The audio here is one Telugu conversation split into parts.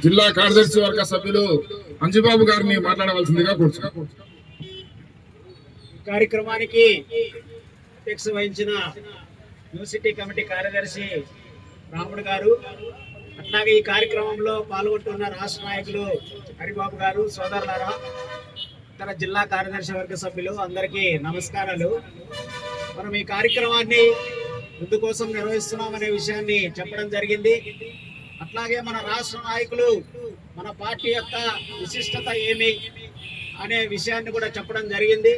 జిల్లా కార్యదర్శి వర్గ సభ్యులు అంజుబాబు గారిని మాట్లాడవలసిందిగా కోరుచున్నాను. కార్యక్రమానికి అధ్యక్షత వహించిన యూనివర్సిటీ కమిటీ కార్యదర్శి రాముడు గారు, అట్లాగే ఈ కార్యక్రమంలో పాల్గొంటున్న రాష్ట్ర నాయకులు హరిబాబు గారు, సోదరులారా, ఇతర జిల్లా కార్యదర్శి వర్గ సభ్యులు అందరికీ నమస్కారాలు. మనం ఈ కార్యక్రమాన్ని ఎందుకోసం నిర్వహిస్తున్నామనే విషయాన్ని చెప్పడం జరిగింది. అట్లాగే మన రాష్ట్ర నాయకులు మన పార్టీ యొక్క విశిష్టత ఏమి అనే విషయాన్ని కూడా చెప్పడం జరిగింది.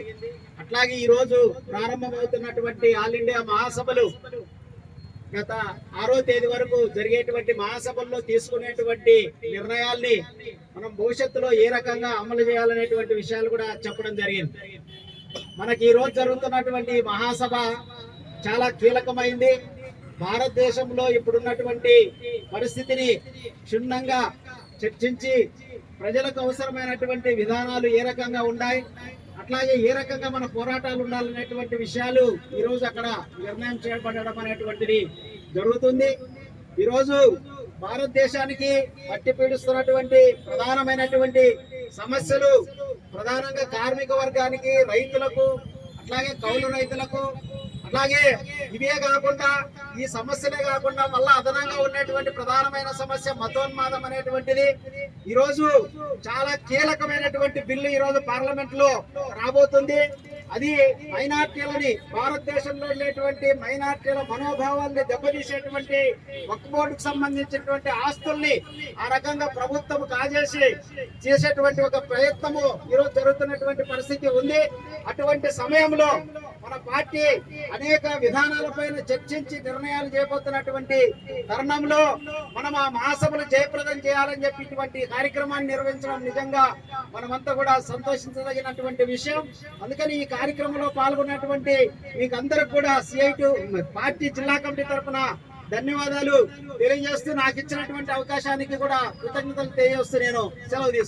అట్లాగే ఈరోజు ప్రారంభమవుతున్నటువంటి ఆల్ ఇండియా మహాసభలు గత 6వ తేదీ వరకు జరిగేటువంటి మహాసభల్లో తీసుకునేటువంటి నిర్ణయాల్ని మనం భవిష్యత్తులో ఏ రకంగా అమలు చేయాలనేటువంటి విషయాలు కూడా చెప్పడం జరిగింది. మనకి ఈ రోజు జరుగుతున్నటువంటి మహాసభ చాలా కీలకమైంది. భారతదేశంలో ఇప్పుడున్నటువంటి పరిస్థితిని క్షుణ్ణంగా చర్చించి ప్రజలకు అవసరమైనటువంటి విధానాలు ఏ రకంగా ఉన్నాయి, అట్లాగే ఏ రకంగా మన పోరాటాలు ఉండాలనేటువంటి విషయాలు ఈరోజు అక్కడ నిర్ణయం చేయబడడం అనేటువంటిది జరుగుతుంది. ఈరోజు భారతదేశానికి పట్టి పీడిస్తున్నటువంటి ప్రధానమైనటువంటి సమస్యలు ప్రధానంగా కార్మిక వర్గానికి, రైతులకు, అట్లాగే కౌలు రైతులకు, అలాగే ఇవే కాకుండా ఈ సమస్యలే కాకుండా మళ్ళా అదనంగా ఉన్నటువంటి ప్రధానమైన సమస్య మతోన్మాదం అనేటువంటిది ఈరోజు చాలా కీలకమైనటువంటి బిల్లు ఈరోజు పార్లమెంట్ లో రాబోతుంది. అది మైనార్టీలని, భారతదేశంలో ఉండేటువంటి మైనార్టీల మనోభావాల్ని దెబ్బతీసేటువంటి వక్ఫ్ బోర్డుకు సంబంధించినటువంటి ఆస్తుల్ని ఆ రకంగా ప్రభుత్వం కాజేసి చేసేటువంటి ఒక ప్రయత్నము ఈరోజు జరుగుతున్నటువంటి పరిస్థితి ఉంది. అటువంటి సమయంలో మన పార్టీ అనేక విధానాలపైన చర్చించి నిర్ణయాలు చేయబోతున్నటువంటి తరుణంలో మనం ఆ మహాసభలు జయప్రదం చేయాలని చెప్పి ఇటువంటి కార్యక్రమాన్ని నిర్వహించడం నిజంగా మనమంతా కూడా సంతోషించదగినటువంటి విషయం. అందుకని ఈ కార్యక్రమంలో పాల్గొన్నటువంటి మీకు అందరికి కూడా CITU పార్టీ జిల్లా కమిటీ తరఫున ధన్యవాదాలు తెలియజేస్తూ నాకు ఇచ్చినటువంటి అవకాశానికి కూడా కృతజ్ఞతలు తెలియజేస్తూ నేను సెలవు తీసుకుంటాను.